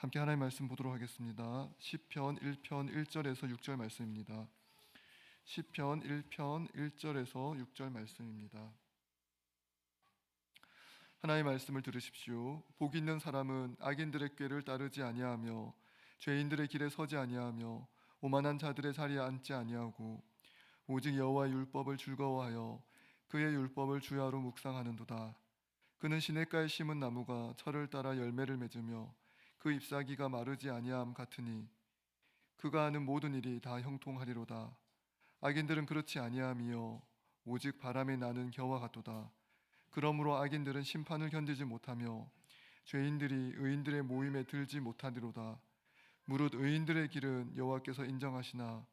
함께 하나님의 말씀 보도록 하겠습니다. 시편 1편 1절에서 6절 말씀입니다. 시편 1편 1절에서 6절 말씀입니다. 하나님의 말씀을 들으십시오. 복 있는 사람은 악인들의 꾀를 따르지 아니하며 죄인들의 길에 서지 아니하며 오만한 자들의 자리에 앉지 아니하고 오직 여호와의 율법을 즐거워하여 그의 율법을 주야로 묵상하는도다. 그는 시냇가에 심은 나무가 철을 따라 열매를 맺으며 그 잎사귀가 마르지 아니함 같으니 그가 하는 모든 일이 다 형통하리로다. 악인들은 그렇지 아니함이요 오직 바람에 나는 겨와 같도다. 그러므로 악인들은 심판을 견디지 못하며 죄인들이 의인들의 모임에 들지 못하리로다. 무릇 의인들의 길은 여호와께서 인정하시나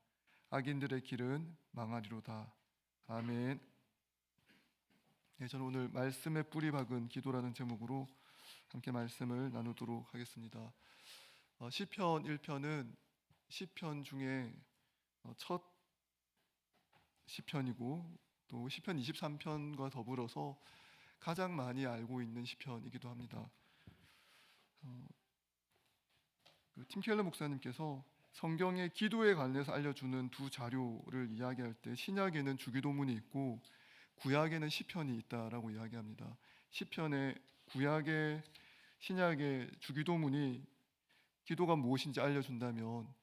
악인들의 길은 망하리로다. 아멘. 네, 저는 오늘 말씀의 뿌리 박은 기도라는 제목으로 함께 말씀을 나누도록 하겠습니다. 시편 1편은 시편 중에 첫 시편이고 또 시편 23편과 더불어서 가장 많이 알고 있는 시편이기도 합니다. 팀 켈러 목사님께서 성경의 기도에 관해서 알려주는 두 자료를 이야기할 때 신약에는 주기도문이 있고 구약에는 시편이 있다라고 이야기합니다. 시편의 구약의 신약의 주기도문이 기도가 무엇인지 알려준다면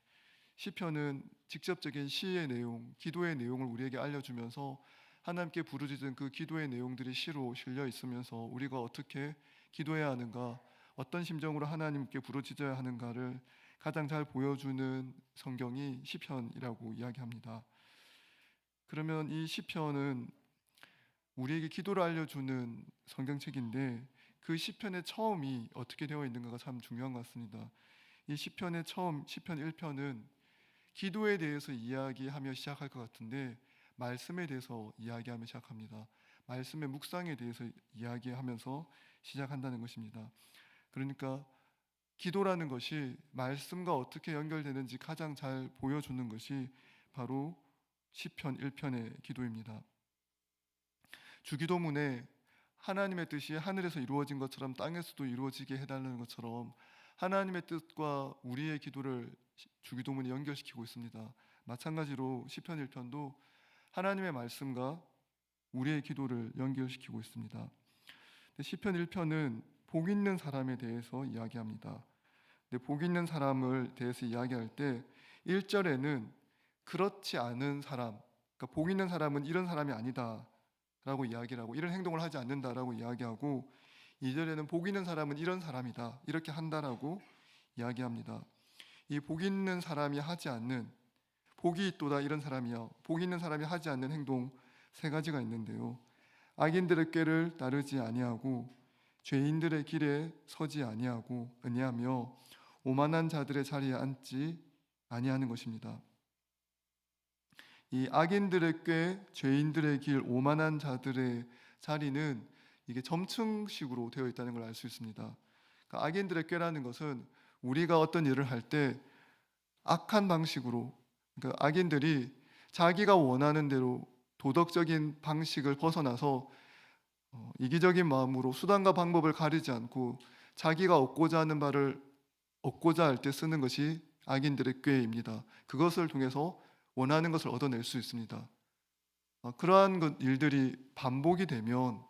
시편은 직접적인 시의 내용, 기도의 내용을 우리에게 알려주면서 하나님께 부르짖은 그 기도의 내용들이 시로 실려 있으면서 우리가 어떻게 기도해야 하는가, 어떤 심정으로 하나님께 부르짖어야 하는가를 가장 잘 보여주는 성경이 시편이라고 이야기합니다. 그러면 이 시편은 우리에게 기도를 알려주는 성경책인데 그 시편의 처음이 어떻게 되어 있는가가 참 중요한 것 같습니다. 이 시편의 처음, 시편 1편은 기도에 대해서 이야기하며 시작할 것 같은데 말씀에 대해서 이야기하며 시작합니다. 말씀의 묵상에 대해서 이야기하면서 시작한다는 것입니다. 그러니까 기도라는 것이 말씀과 어떻게 연결되는지 가장 잘 보여주는 것이 바로 시편 1편의 기도입니다. 주기도문에 하나님의 뜻이 하늘에서 이루어진 것처럼 땅에서도 이루어지게 해달라는 것처럼 하나님의 뜻과 우리의 기도를 주기도문이 연결시키고 있습니다. 마찬가지로 시편 1편도 하나님의 말씀과 우리의 기도를 연결시키고 있습니다. 시편 1편은 복 있는 사람에 대해서 이야기합니다. 복 있는 사람을 대해서 이야기할 때 1절에는 그렇지 않은 사람, 그러니까 복 있는 사람은 이런 사람이 아니다 라고 이야기를 하고 이런 행동을 하지 않는다라고 이야기하고 2절에는 복 있는 사람은 이런 사람이다 이렇게 한다라고 이야기합니다. 이 복 있는 사람이 하지 않는, 복이 있도다 이런 사람이요, 복 있는 사람이 하지 않는 행동 세 가지가 있는데요. 악인들의 꾀를 따르지 아니하고 죄인들의 길에 서지 아니하며 오만한 자들의 자리에 앉지 아니하는 것입니다. 이 악인들의 꾀, 죄인들의 길, 오만한 자들의 자리는 이게 점층식으로 되어 있다는 걸 알 수 있습니다. 그러니까 악인들의 꾀라는 것은 우리가 어떤 일을 할 때 악한 방식으로, 그러니까 악인들이 자기가 원하는 대로 도덕적인 방식을 벗어나서 이기적인 마음으로 수단과 방법을 가리지 않고 자기가 얻고자 하는 바를 얻고자 할 때 쓰는 것이 악인들의 꾀입니다. 그것을 통해서 원하는 것을 얻어낼 수 있습니다. 그러한 일들이 반복이 되면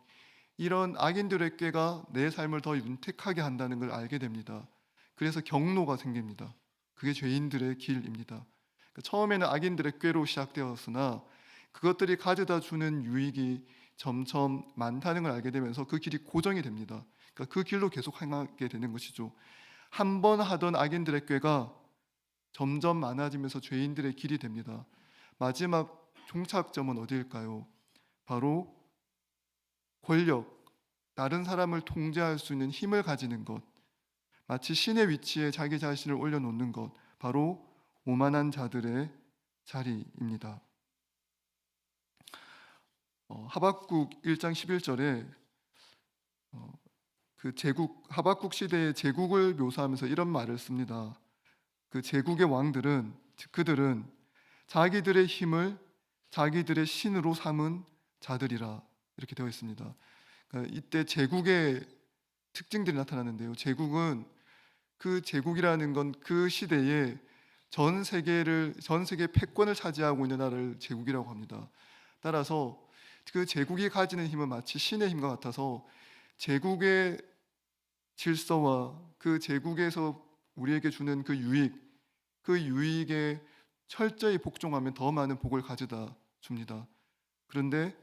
이런 악인들의 꾀가 내 삶을 더 윤택하게 한다는 걸 알게 됩니다. 그래서 경로가 생깁니다. 그게 죄인들의 길입니다. 처음에는 악인들의 꾀로 시작되었으나 그것들이 가져다 주는 유익이 점점 많다는 걸 알게 되면서 그 길이 고정이 됩니다. 그러니까 그 길로 계속 행하게 되는 것이죠. 한 번 하던 악인들의 꾀가 점점 많아지면서 죄인들의 길이 됩니다. 마지막 종착점은 어디일까요? 바로 권력, 다른 사람을 통제할 수 있는 힘을 가지는 것, 마치 신의 위치에 자기 자신을 올려놓는 것, 바로 오만한 자들의 자리입니다. 하박국 1장 11절에 그 제국, 하박국 시대의 제국을 묘사하면서 이런 말을 씁니다. 그 제국의 왕들은, 즉 그들은 자기들의 힘을 자기들의 신으로 삼은 자들이라 이렇게 되어 있습니다. 그러니까 이때 제국의 특징들이 나타나는데요. 제국은 그 제국이라는 건 그 시대에 전 세계 패권을 차지하고 있는 나라를 제국이라고 합니다. 따라서 그 제국이 가지는 힘은 마치 신의 힘과 같아서 제국의 질서와 그 제국에서 우리에게 주는 그 유익에 철저히 복종하면 더 많은 복을 가져다 줍니다. 그런데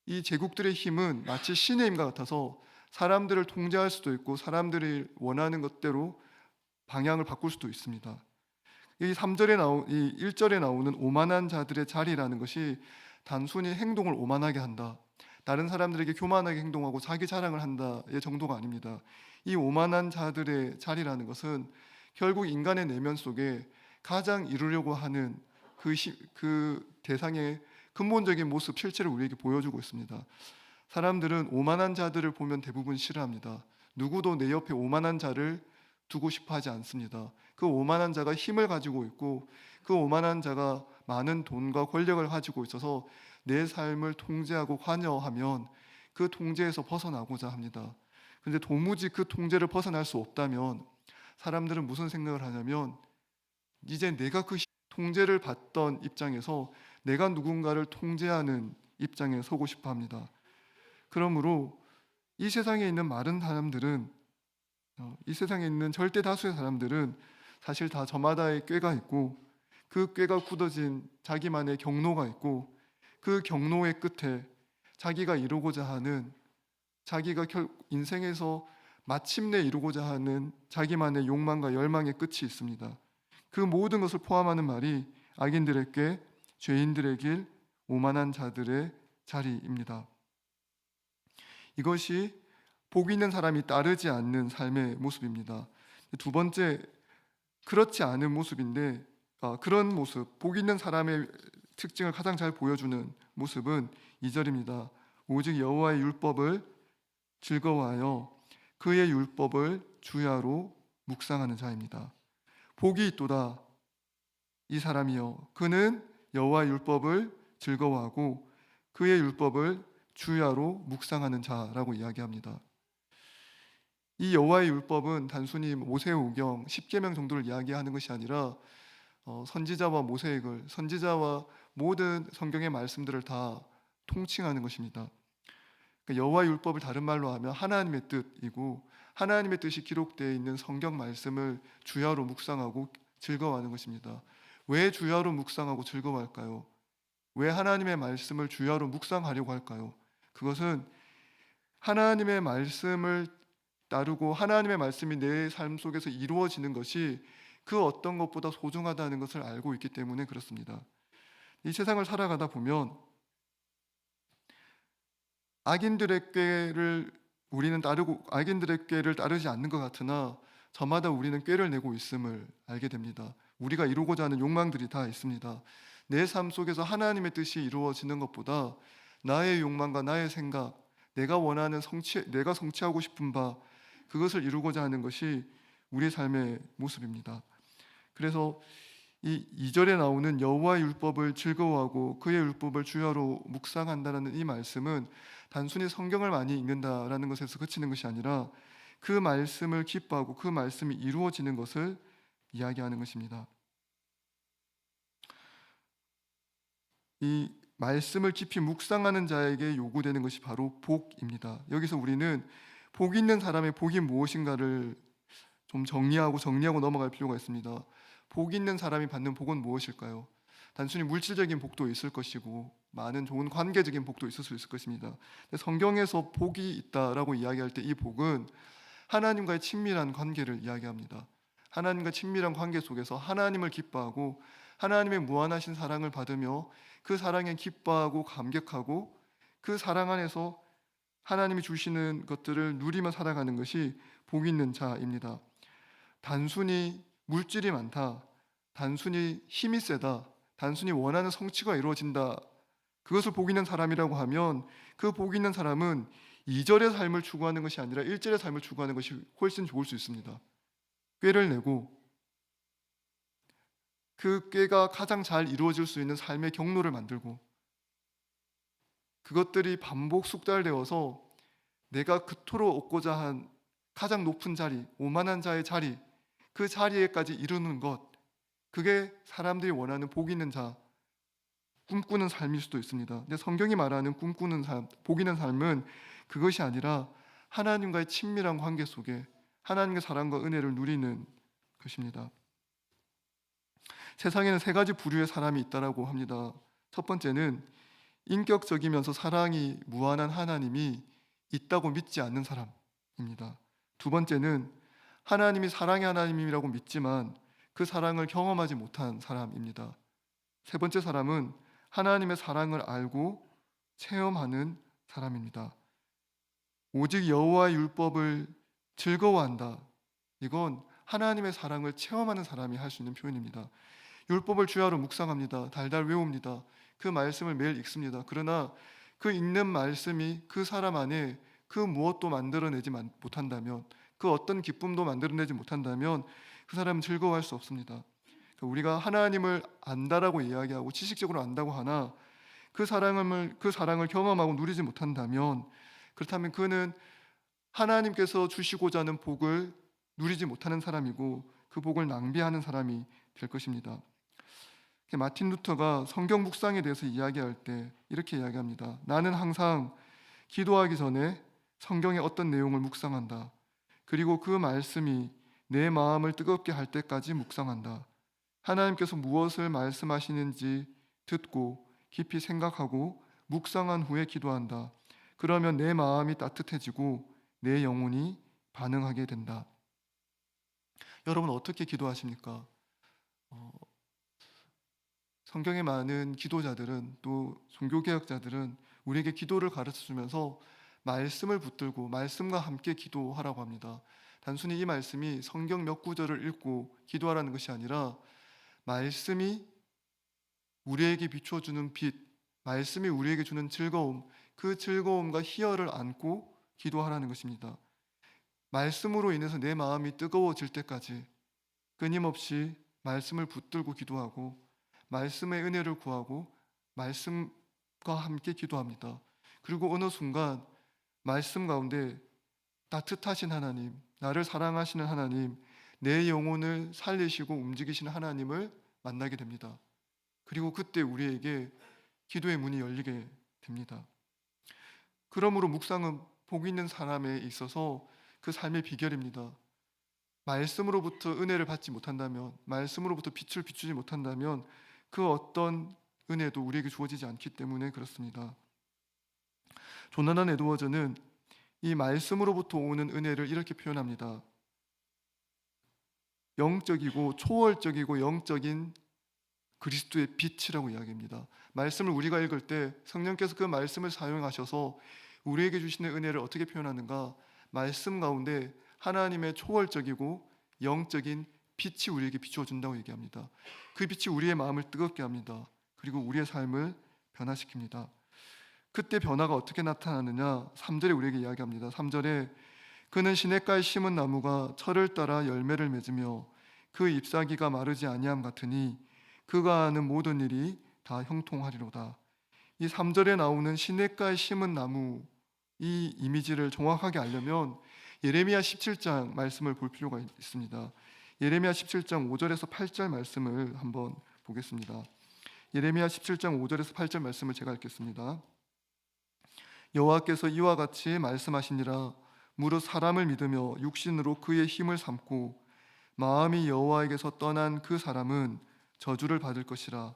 이 제국들의 힘은 마치 신의 힘과 같아서 사람들을 통제할 수도 있고 사람들이 원하는 것대로 방향을 바꿀 수도 있습니다. 이 1절에 나오는 오만한 자들의 자리라는 것이 단순히 행동을 오만하게 한다, 다른 사람들에게 교만하게 행동하고 자기 자랑을 한다의 정도가 아닙니다. 이 오만한 자들의 자리라는 것은 결국 인간의 내면 속에 가장 이루려고 하는 그 대상의 근본적인 모습, 실체를 우리에게 보여주고 있습니다. 사람들은 오만한 자들을 보면 대부분 싫어합니다. 누구도 내 옆에 오만한 자를 두고 싶어 하지 않습니다. 그 오만한 자가 힘을 가지고 있고 그 오만한 자가 많은 돈과 권력을 가지고 있어서 내 삶을 통제하고 관여하면 그 통제에서 벗어나고자 합니다. 그런데 도무지 그 통제를 벗어날 수 없다면 사람들은 무슨 생각을 하냐면 이제 내가 그 통제를 받던 입장에서 내가 누군가를 통제하는 입장에 서고 싶어 합니다. 그러므로 이 세상에 있는 많은 사람들은, 이 세상에 있는 절대 다수의 사람들은 사실 다 저마다의 꾀가 있고 그 꾀가 굳어진 자기만의 경로가 있고 그 경로의 끝에 자기가 이루고자 하는, 자기가 인생에서 마침내 이루고자 하는 자기만의 욕망과 열망의 끝이 있습니다. 그 모든 것을 포함하는 말이 악인들의 꾀, 죄인들의 길, 오만한 자들의 자리입니다. 이것이 복 있는 사람이 따르지 않는 삶의 모습입니다. 두 번째, 그렇지 않은 모습인데, 그런 모습, 복 있는 사람의 특징을 가장 잘 보여주는 모습은 2절입니다. 오직 여호와의 율법을 즐거워하여 그의 율법을 주야로 묵상하는 자입니다. 복이 있도다 이 사람이여, 그는 여호와의 율법을 즐거워하고 그의 율법을 주야로 묵상하는 자라고 이야기합니다. 이 여호와의 율법은 단순히 모세오경 10계명 정도를 이야기하는 것이 아니라 선지자와 모든 성경의 말씀들을 다 통칭하는 것입니다. 그러니까 여호와의 율법을 다른 말로 하면 하나님의 뜻이고, 하나님의 뜻이 기록되어 있는 성경 말씀을 주야로 묵상하고 즐거워하는 것입니다. 왜 주야로 묵상하고 즐거워할까요? 왜 하나님의 말씀을 주야로 묵상하려고 할까요? 그것은 하나님의 말씀을 따르고 하나님의 말씀이 내 삶 속에서 이루어지는 것이 그 어떤 것보다 소중하다는 것을 알고 있기 때문에 그렇습니다. 이 세상을 살아가다 보면 악인들의 꾀를 따르지 않는 것 같으나 저마다 우리는 꾀를 내고 있음을 알게 됩니다. 우리가 이루고자 하는 욕망들이 다 있습니다. 내 삶 속에서 하나님의 뜻이 이루어지는 것보다 나의 욕망과 나의 생각, 내가 성취하고 싶은 바, 그것을 이루고자 하는 것이 우리의 삶의 모습입니다. 그래서 이 2절에 나오는 여호와의 율법을 즐거워하고 그의 율법을 주야로 묵상한다는 이 말씀은 단순히 성경을 많이 읽는다라는 것에서 그치는 것이 아니라 그 말씀을 기뻐하고 그 말씀이 이루어지는 것을 이야기하는 것입니다. 이 말씀을 깊이 묵상하는 자에게 요구되는 것이 바로 복입니다. 여기서 우리는 복 있는 사람의 복이 무엇인가를 좀 정리하고 넘어갈 필요가 있습니다. 복 있는 사람이 받는 복은 무엇일까요? 단순히 물질적인 복도 있을 것이고 많은 좋은 관계적인 복도 있을 수 있을 것입니다. 성경에서 복이 있다라고 이야기할 때 이 복은 하나님과의 친밀한 관계를 이야기합니다. 하나님과 친밀한 관계 속에서 하나님을 기뻐하고 하나님의 무한하신 사랑을 받으며 그 사랑에 기뻐하고 감격하고 그 사랑 안에서 하나님이 주시는 것들을 누리며 살아가는 것이 복 있는 자입니다. 단순히 물질이 많다, 단순히 힘이 세다, 단순히 원하는 성취가 이루어진다, 그것을 복 있는 사람이라고 하면 그 복 있는 사람은 2절의 삶을 추구하는 것이 아니라 1절의 삶을 추구하는 것이 훨씬 좋을 수 있습니다. 꾀를 내고 그 꾀가 가장 잘 이루어질 수 있는 삶의 경로를 만들고 그것들이 반복 숙달되어서 내가 그토록 얻고자 한 가장 높은 자리, 오만한 자의 자리, 그 자리에까지 이루는 것, 그게 사람들이 원하는 복 있는 자, 꿈꾸는 삶일 수도 있습니다. 근데 성경이 말하는 꿈꾸는 삶, 복 있는 삶은 그것이 아니라 하나님과의 친밀한 관계 속에 하나님의 사랑과 은혜를 누리는 것입니다. 세상에는 세 가지 부류의 사람이 있다라고 합니다. 첫 번째는 인격적이면서 사랑이 무한한 하나님이 있다고 믿지 않는 사람입니다. 두 번째는 하나님이 사랑의 하나님이라고 믿지만 그 사랑을 경험하지 못한 사람입니다. 세 번째 사람은 하나님의 사랑을 알고 체험하는 사람입니다. 오직 여호와의 율법을 즐거워한다. 이건 하나님의 사랑을 체험하는 사람이 할 수 있는 표현입니다. 율법을 주야로 묵상합니다. 달달 외웁니다. 그 말씀을 매일 읽습니다. 그러나 그 읽는 말씀이 그 사람 안에 그 무엇도 만들어내지 못한다면, 그 어떤 기쁨도 만들어내지 못한다면 그 사람은 즐거워할 수 없습니다. 우리가 하나님을 안다라고 이야기하고 지식적으로 안다고 하나 그 사랑을 경험하고 누리지 못한다면, 그렇다면 그는 하나님께서 주시고자 하는 복을 누리지 못하는 사람이고 그 복을 낭비하는 사람이 될 것입니다. 마틴 루터가 성경 묵상에 대해서 이야기할 때 이렇게 이야기합니다. 나는 항상 기도하기 전에 성경의 어떤 내용을 묵상한다. 그리고 그 말씀이 내 마음을 뜨겁게 할 때까지 묵상한다. 하나님께서 무엇을 말씀하시는지 듣고 깊이 생각하고 묵상한 후에 기도한다. 그러면 내 마음이 따뜻해지고 내 영혼이 반응하게 된다. 여러분 어떻게 기도하십니까? 성경에 많은 기도자들은, 또 종교개혁자들은 우리에게 기도를 가르쳐주면서 말씀을 붙들고 말씀과 함께 기도하라고 합니다. 단순히 이 말씀이 성경 몇 구절을 읽고 기도하라는 것이 아니라 말씀이 우리에게 비춰주는 빛, 말씀이 우리에게 주는 즐거움, 그 즐거움과 희열을 안고 기도하라는 것입니다. 말씀으로 인해서 내 마음이 뜨거워질 때까지 끊임없이 말씀을 붙들고 기도하고 말씀의 은혜를 구하고 말씀과 함께 기도합니다. 그리고 어느 순간 말씀 가운데 따뜻하신 하나님, 나를 사랑하시는 하나님, 내 영혼을 살리시고 움직이시는 하나님을 만나게 됩니다. 그리고 그때 우리에게 기도의 문이 열리게 됩니다. 그러므로 묵상은 복 있는 사람에 있어서 그 삶의 비결입니다. 말씀으로부터 은혜를 받지 못한다면, 말씀으로부터 빛을 비추지 못한다면 그 어떤 은혜도 우리에게 주어지지 않기 때문에 그렇습니다. 조나단 에드워즈는 이 말씀으로부터 오는 은혜를 이렇게 표현합니다. 영적이고 초월적이고 영적인 그리스도의 빛이라고 이야기합니다. 말씀을 우리가 읽을 때 성령께서 그 말씀을 사용하셔서 우리에게 주시는 은혜를 어떻게 표현하는가? 말씀 가운데 하나님의 초월적이고 영적인 빛이 우리에게 비춰준다고 얘기합니다. 그 빛이 우리의 마음을 뜨겁게 합니다. 그리고 우리의 삶을 변화시킵니다. 그때 변화가 어떻게 나타나느냐? 3절에 우리에게 이야기합니다. 3절에 그는 시냇가에 심은 나무가 철을 따라 열매를 맺으며 그 잎사귀가 마르지 아니함 같으니 그가 하는 모든 일이 다 형통하리로다. 이 3절에 나오는 시냇가에 심은 나무, 이 이미지를 정확하게 알려면 예레미야 17장 말씀을 볼 필요가 있습니다. 예레미야 17장 5절에서 8절 말씀을 한번 보겠습니다. 예레미야 17장 5절에서 8절 말씀을 제가 읽겠습니다. 여호와께서 이와 같이 말씀하시니라. 무릇 사람을 믿으며 육신으로 그의 힘을 삼고 마음이 여호와에게서 떠난 그 사람은 저주를 받을 것이라.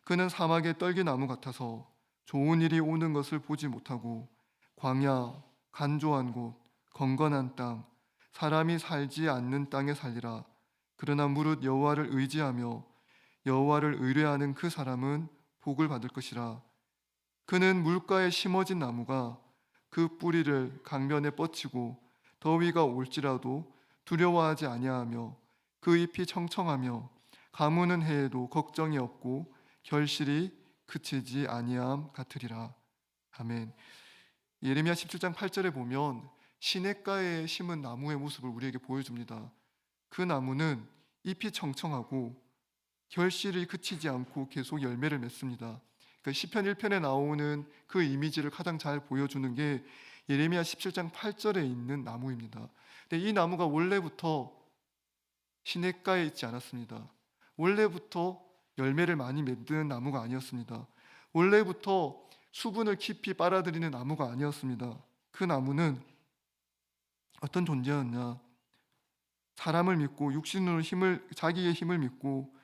그는 사막의 떨기나무 같아서 좋은 일이 오는 것을 보지 못하고 광야, 간조한 곳, 건건한 땅, 사람이 살지 않는 땅에 살리라. 그러나 무릇 여호와를 의지하며 여호와를 의뢰하는 그 사람은 복을 받을 것이라. 그는 물가에 심어진 나무가 그 뿌리를 강변에 뻗치고 더위가 올지라도 두려워하지 아니하며 그 잎이 청청하며 가무는 해에도 걱정이 없고 결실이 그치지 아니함 같으리라. 아멘. 예레미야 17장 8절에 보면 시냇가에 심은 나무의 모습을 우리에게 보여줍니다. 그 나무는 잎이 청청하고 결실이 그치지 않고 계속 열매를 맺습니다. 그러니까 시편 1편에 나오는 그 이미지를 가장 잘 보여주는 게 예레미야 17장 8절에 있는 나무입니다. 근데 이 나무가 원래부터 시냇가에 있지 않았습니다. 원래부터 열매를 많이 맺는 나무가 아니었습니다. 원래부터 수분을 깊이 빨아들이는 나무가 아니었습니다. 그 나무는 어떤 존재였냐? 사람을 믿고 자기의 힘을 믿고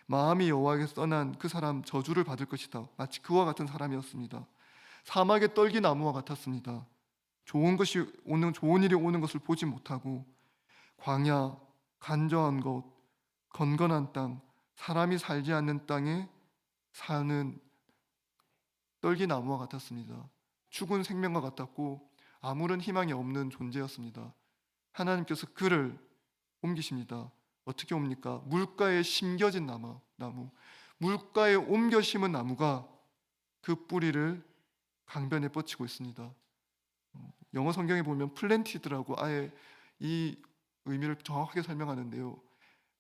마음이 여호와에게서 떠난 그 사람 저주를 받을 것이다. 마치 그와 같은 사람이었습니다. 사막의 떨기나무와 같았습니다. 좋은 일이 오는 것을 보지 못하고 광야, 간절한 곳, 건건한 땅, 사람이 살지 않는 땅에 사는 떨기나무와 같았습니다. 죽은 생명과 같았고 아무런 희망이 없는 존재였습니다. 하나님께서 그를 옮기십니다. 어떻게 옵니까? 물가에 심겨진 나무, 물가에 옮겨 심은 나무가 그 뿌리를 강변에 뻗치고 있습니다. 영어 성경에 보면 플랜티드라고 아예 이 의미를 정확하게 설명하는데요.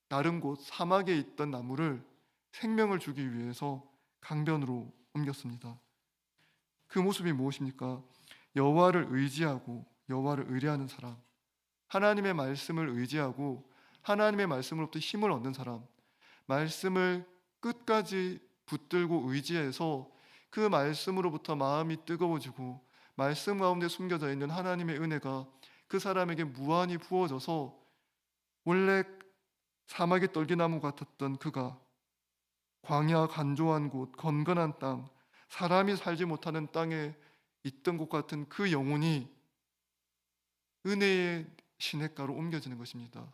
다른 곳 사막에 있던 나무를 생명을 주기 위해서 강변으로 옮겼습니다. 그 모습이 무엇입니까? 여호와를 의지하고 여호와를 의뢰하는 사람, 하나님의 말씀을 의지하고 하나님의 말씀으로부터 힘을 얻는 사람, 말씀을 끝까지 붙들고 의지해서 그 말씀으로부터 마음이 뜨거워지고 말씀 가운데 숨겨져 있는 하나님의 은혜가 그 사람에게 무한히 부어져서 원래 사막의 떨기나무 같았던 그가 광야 간조한 곳, 건건한 땅, 사람이 살지 못하는 땅에 있던 것 같은 그 영혼이 은혜의 시냇가로 옮겨지는 것입니다.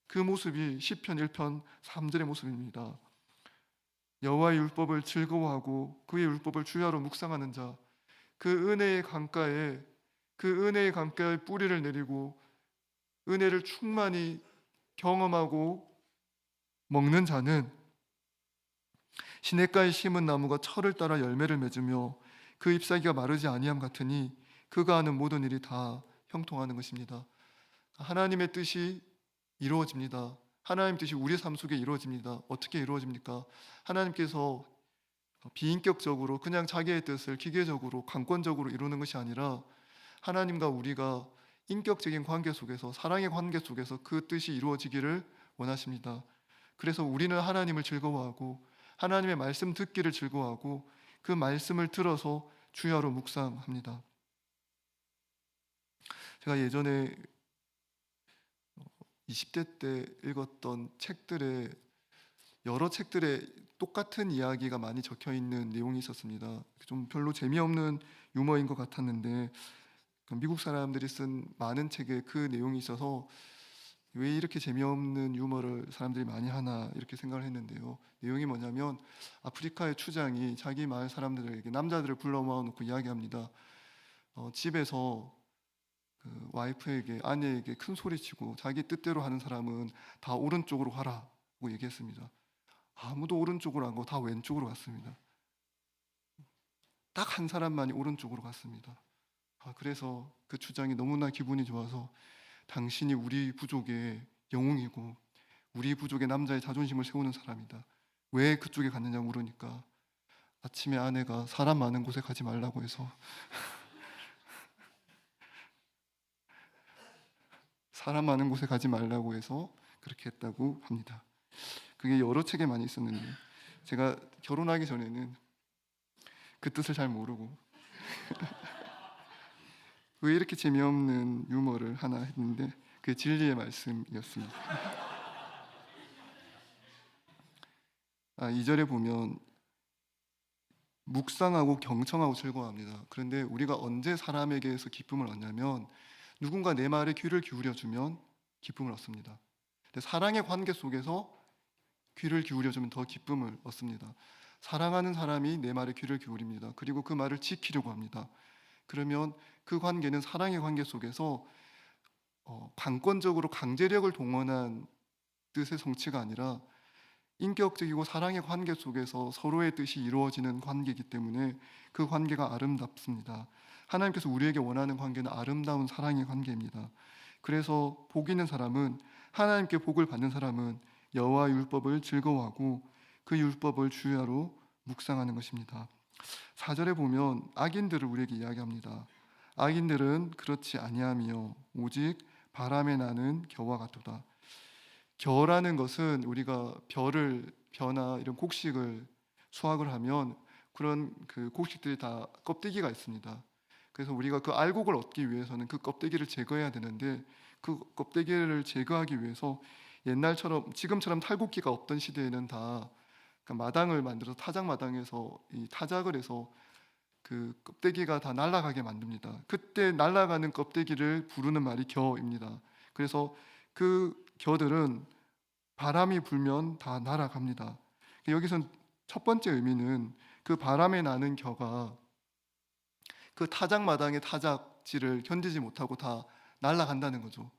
그 모습이 시편 1편 3절의 모습입니다. 여호와의 율법을 즐거워하고 그의 율법을 주야로 묵상하는 자, 그 은혜의 강가에 뿌리를 내리고 은혜를 충만히 경험하고 먹는 자는 시냇가에 심은 나무가 철을 따라 열매를 맺으며 그 잎사귀가 마르지 아니함 같으니 그가 하는 모든 일이 다 형통하는 것입니다. 하나님의 뜻이 이루어집니다. 하나님 뜻이 우리 삶 속에 이루어집니다. 어떻게 이루어집니까? 하나님께서 비인격적으로 그냥 자기의 뜻을 기계적으로 강권적으로 이루는 것이 아니라 하나님과 우리가 인격적인 관계 속에서 사랑의 관계 속에서 그 뜻이 이루어지기를 원하십니다. 그래서 우리는 하나님을 즐거워하고 하나님의 말씀 듣기를 즐거워하고 그 말씀을 들어서 주야로 묵상합니다. 제가 예전에 20대 때 읽었던 여러 책들에 똑같은 이야기가 많이 적혀 있는 내용이 있었습니다. 좀 별로 재미없는 유머인 것 같았는데 미국 사람들이 쓴 많은 책에 그 내용이 있어서 왜 이렇게 재미없는 유머를 사람들이 많이 하나 이렇게 생각을 했는데요. 내용이 뭐냐면 아프리카의 추장이 자기 마을 사람들에게 남자들을 불러 모아놓고 이야기합니다. 집에서 그 와이프에게 아내에게 큰 소리치고 자기 뜻대로 하는 사람은 다 오른쪽으로 가라고 얘기했습니다. 아무도 오른쪽으로 안 가고 다 왼쪽으로 갔습니다. 딱 한 사람만이 오른쪽으로 갔습니다. 그래서 그 추장이 너무나 기분이 좋아서 당신이 우리 부족의 영웅이고 우리 부족의 남자의 자존심을 세우는 사람이다. 왜 그쪽에 갔느냐 물으니까 아침에 아내가 사람 많은 곳에 가지 말라고 해서 사람 많은 곳에 가지 말라고 해서 그렇게 했다고 합니다. 그게 여러 책에 많이 있었는데 제가 결혼하기 전에는 그 뜻을 잘 모르고 왜 이렇게 재미없는 유머를 하나 했는데 그게 진리의 말씀이었습니다. 2절에 보면 묵상하고 경청하고 즐거워합니다. 그런데 우리가 언제 사람에게서 기쁨을 얻냐면 누군가 내 말에 귀를 기울여주면 기쁨을 얻습니다. 근데 사랑의 관계 속에서 귀를 기울여주면 더 기쁨을 얻습니다. 사랑하는 사람이 내 말에 귀를 기울입니다. 그리고 그 말을 지키려고 합니다. 그러면 그 관계는 사랑의 관계 속에서 강권적으로 강제력을 동원한 뜻의 성취가 아니라 인격적이고 사랑의 관계 속에서 서로의 뜻이 이루어지는 관계이기 때문에 그 관계가 아름답습니다. 하나님께서 우리에게 원하는 관계는 아름다운 사랑의 관계입니다. 그래서 복 있는 사람은 하나님께 복을 받는 사람은 여호와의 율법을 즐거워하고 그 율법을 주야로 묵상하는 것입니다. 4절에 보면 악인들을 우리에게 이야기합니다. 악인들은 그렇지 아니하며 오직 바람에 나는 겨와 같도다. 겨라는 것은 우리가 벼나 이런 곡식을 수확을 하면 그런 그 곡식들이 다 껍데기가 있습니다. 그래서 우리가 그 알곡을 얻기 위해서는 그 껍데기를 제거해야 되는데, 그 껍데기를 제거하기 위해서 옛날처럼 지금처럼 탈곡기가 없던 시대에는 다 그러니까 마당을 만들어서 타작 마당에서 이 타작을 해서 그 껍데기가 다 날아가게 만듭니다. 그때 날아가는 껍데기를 부르는 말이 겨입니다. 그래서 그 겨들은 바람이 불면 다 날아갑니다. 여기선 첫 번째 의미는 그 바람에 나는 겨가 그 타작 마당의 타작질을 견디지 못하고 다 날아간다는 거죠.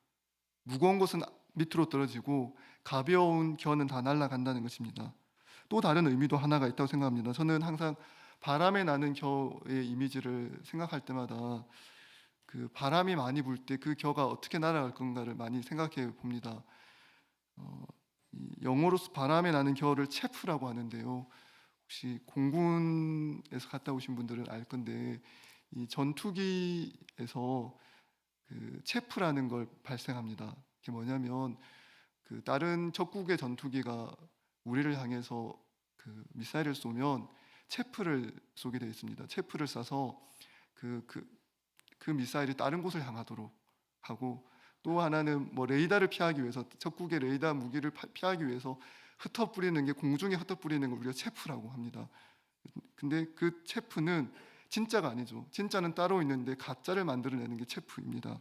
무거운 것은 밑으로 떨어지고 가벼운 겨는 다 날아간다는 것입니다. 또 다른 의미도 하나가 있다고 생각합니다. 저는 항상 바람에 나는 겨의 이미지를 생각할 때마다 그 바람이 많이 불 때 그 겨가 어떻게 날아갈 건가를 많이 생각해 봅니다. 영어로서 바람에 나는 겨를 체프라고 하는데요. 혹시 공군에서 갔다 오신 분들은 알 건데, 이 전투기에서 그 체프라는 걸 발생합니다. 그게 뭐냐면 그 다른 적국의 전투기가 우리를 향해서 그 미사일을 쏘면 체프를 쏘게 되어 있습니다. 체프를 쏴서 그 미사일이 다른 곳을 향하도록 하고, 또 하나는 뭐 레이더를 피하기 위해서 적국의 레이더 무기를 피하기 위해서 흩어뿌리는 게 공중에 흩어뿌리는 걸 우리가 체프라고 합니다. 근데 그 체프는 진짜가 아니죠. 진짜는 따로 있는데 가짜를 만들어내는 게 체프입니다.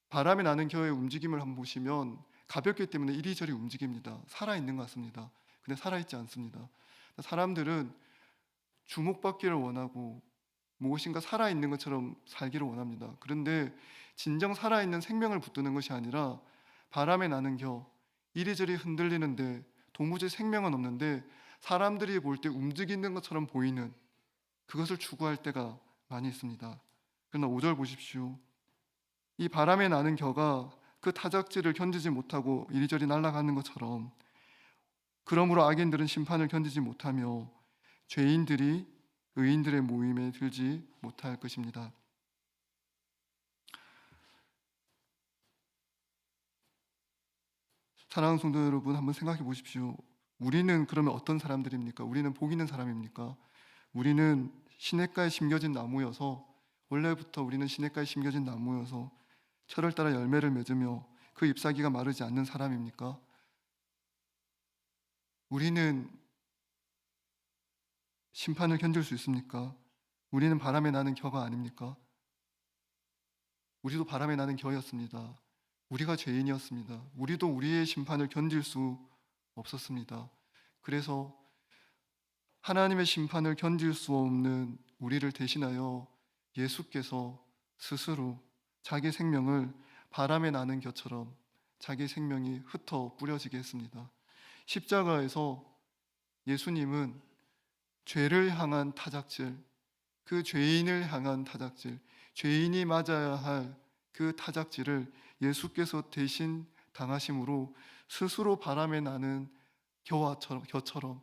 바람에 나는 겨의 움직임을 한번 보시면 가볍기 때문에 이리저리 움직입니다. 살아있는 것 같습니다. 근데 살아있지 않습니다. 사람들은 주목받기를 원하고 무엇인가 살아있는 것처럼 살기를 원합니다. 그런데 진정 살아있는 생명을 붙드는 것이 아니라 바람에 나는 겨, 이리저리 흔들리는데 도무지 생명은 없는데 사람들이 볼 때 움직이는 것처럼 보이는 그것을 추구할 때가 많이 있습니다. 그러나 5절 보십시오. 이 바람에 나는 겨가 그 타작질을 견디지 못하고 이리저리 날아가는 것처럼, 그러므로 악인들은 심판을 견디지 못하며 죄인들이 의인들의 모임에 들지 못할 것입니다. 사랑하는 성도 여러분, 한번 생각해 보십시오. 우리는 그러면 어떤 사람들입니까? 우리는 복 있는 사람입니까? 우리는 시냇가에 심겨진 나무여서, 원래부터 우리는 시냇가에 심겨진 나무여서 철을 따라 열매를 맺으며 그 잎사귀가 마르지 않는 사람입니까? 우리는 심판을 견딜 수 있습니까? 우리는 바람에 나는 겨가 아닙니까? 우리도 바람에 나는 겨였습니다. 우리가 죄인이었습니다. 우리도 우리의 심판을 견딜 수 없었습니다. 그래서 하나님의 심판을 견딜 수 없는 우리를 대신하여 예수께서 스스로 자기 생명을 바람에 나는 겨처럼 자기 생명이 흩어 뿌려지게 했습니다. 십자가에서 예수님은 죄를 향한 타작질, 그 죄인을 향한 타작질, 죄인이 맞아야 할 그 타작질을 예수께서 대신 당하심으로 스스로 바람에 나는 겨처럼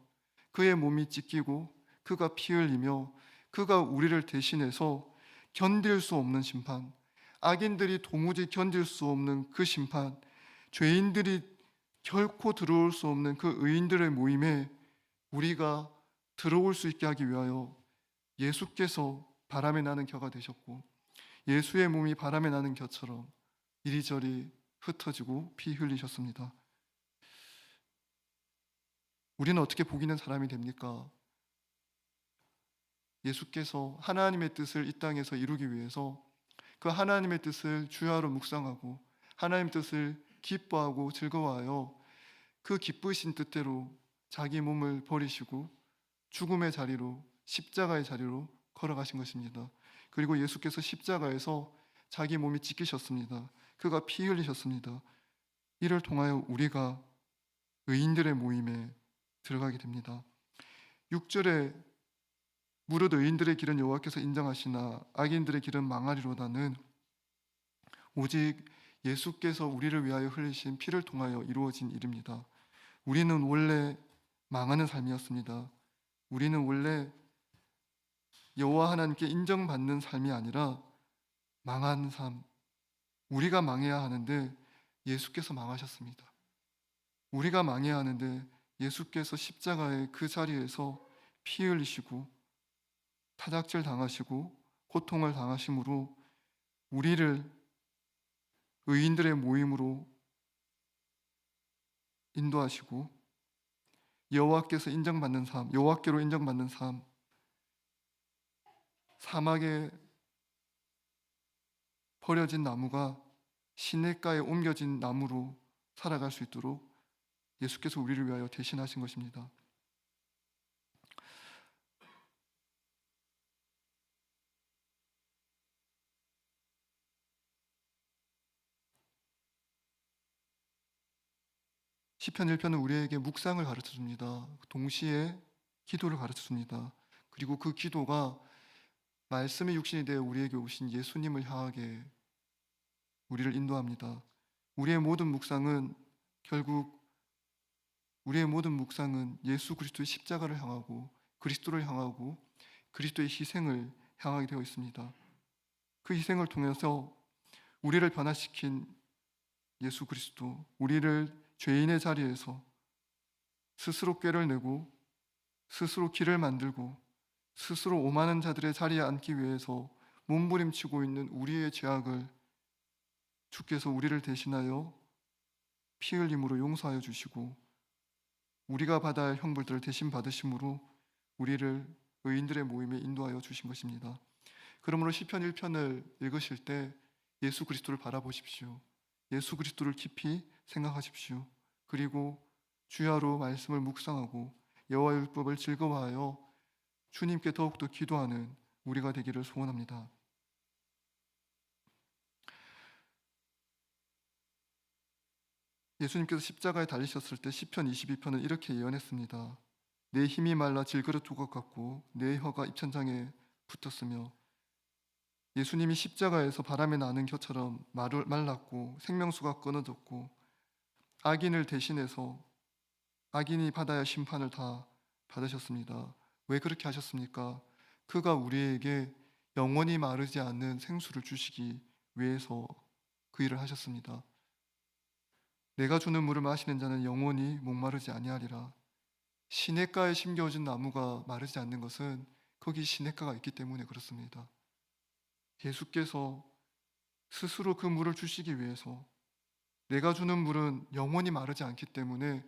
그의 몸이 찢기고 그가 피 흘리며 그가 우리를 대신해서 견딜 수 없는 심판, 악인들이 도무지 견딜 수 없는 그 심판, 죄인들이 결코 들어올 수 없는 그 의인들의 모임에 우리가 들어올 수 있게 하기 위하여 예수께서 바람에 나는 겨가 되셨고, 예수의 몸이 바람에 나는 겨처럼 이리저리 흩어지고 피 흘리셨습니다. 우리는 어떻게 복 있는 사람이 됩니까? 예수께서 하나님의 뜻을 이 땅에서 이루기 위해서 그 하나님의 뜻을 주야로 묵상하고 하나님의 뜻을 기뻐하고 즐거워하여 그 기쁘신 뜻대로 자기 몸을 버리시고 죽음의 자리로, 십자가의 자리로 걸어가신 것입니다. 그리고 예수께서 십자가에서 자기 몸이 찢기셨습니다. 그가 피 흘리셨습니다. 이를 통하여 우리가 의인들의 모임에 들어가게 됩니다. 6절에 무릇 의인들의 길은 여호와께서 인정하시나 악인들의 길은 망하리로다는 오직 예수께서 우리를 위하여 흘리신 피를 통하여 이루어진 일입니다. 우리는 원래 망하는 삶이었습니다. 우리는 원래 여호와 하나님께 인정받는 삶이 아니라 망한 삶, 우리가 망해야 하는데 예수께서 망하셨습니다. 우리가 망해야 하는데 예수께서 십자가의 그 자리에서 피 흘리시고 타작질 당하시고 고통을 당하심으로 우리를 의인들의 모임으로 인도하시고 여호와께서 인정받는 삶, 여호와께로 인정받는 삶, 사막에 버려진 나무가 시냇가에 옮겨진 나무로 살아갈 수 있도록 예수께서 우리를 위하여 대신하신 것입니다. 시편 1편은 우리에게 묵상을 가르쳐 줍니다. 동시에 기도를 가르쳐 줍니다. 그리고 그 기도가 말씀의 육신이 되어 우리에게 오신 예수님을 향하게 우리를 인도합니다. 우리의 모든 묵상은 결국 예수 그리스도의 십자가를 향하고 그리스도를 향하고 그리스도의 희생을 향하게 되어 있습니다. 그 희생을 통해서 우리를 변화시킨 예수 그리스도, 우리를 죄인의 자리에서 스스로 꾀를 내고 스스로 길을 만들고 스스로 오만한 자들의 자리에 앉기 위해서 몸부림치고 있는 우리의 죄악을 주께서 우리를 대신하여 피 흘림으로 용서하여 주시고 우리가 받아야 할 형벌들을 대신 받으심으로 우리를 의인들의 모임에 인도하여 주신 것입니다. 그러므로 시편 1편을 읽으실 때 예수 그리스도를 바라보십시오. 예수 그리스도를 깊이 생각하십시오. 그리고 주야로 말씀을 묵상하고 여호와의 율법을 즐거워하여 주님께 더욱더 기도하는 우리가 되기를 소원합니다. 예수님께서 십자가에 달리셨을 때 시편 22편은 이렇게 예언했습니다. 내 힘이 말라 질그릇 조각 같고 내 혀가 입천장에 붙었으며 예수님이 십자가에서 바람에 나는 겨처럼 말랐고 생명수가 끊어졌고 악인을 대신해서 악인이 받아야 할 심판을 다 받으셨습니다. 왜 그렇게 하셨습니까? 그가 우리에게 영원히 마르지 않는 생수를 주시기 위해서 그 일을 하셨습니다. 내가 주는 물을 마시는 자는 영원히 목마르지 아니하리라. 시냇가에 심겨진 나무가 마르지 않는 것은 거기 시냇가가 있기 때문에 그렇습니다. 예수께서 스스로 그 물을 주시기 위해서 내가 주는 물은 영원히 마르지 않기 때문에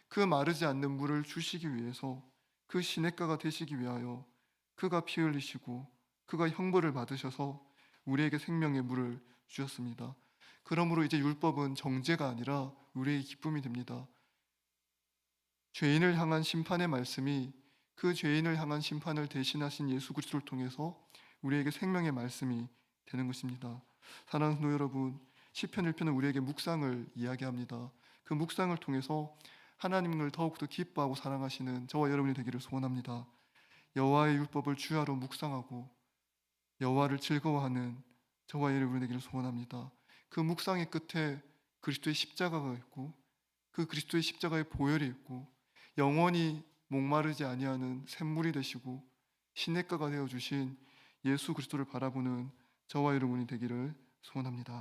그 마르지 않는 물을 주시기 위해서 그 시냇가가 되시기 위하여 그가 피 흘리시고 그가 형벌을 받으셔서 우리에게 생명의 물을 주셨습니다. 그러므로 이제 율법은 정죄가 아니라 우리의 기쁨이 됩니다. 죄인을 향한 심판의 말씀이 그 죄인을 향한 심판을 대신하신 예수 그리스도를 통해서 우리에게 생명의 말씀이 되는 것입니다. 사랑하는 성도 여러분, 시편 1편은 우리에게 묵상을 이야기합니다. 그 묵상을 통해서 하나님을 더욱더 기뻐하고 사랑하시는 저와 여러분이 되기를 소원합니다. 여호와의 율법을 주야로 묵상하고 여호와를 즐거워하는 저와 여러분이 되기를 소원합니다. 그 묵상의 끝에 그리스도의 십자가가 있고 그 그리스도의 십자가의 보혈이 있고 영원히 목마르지 아니하는 샘물이 되시고 시냇가가 되어 주신 예수 그리스도를 바라보는 저와 여러분이 되기를 소원합니다.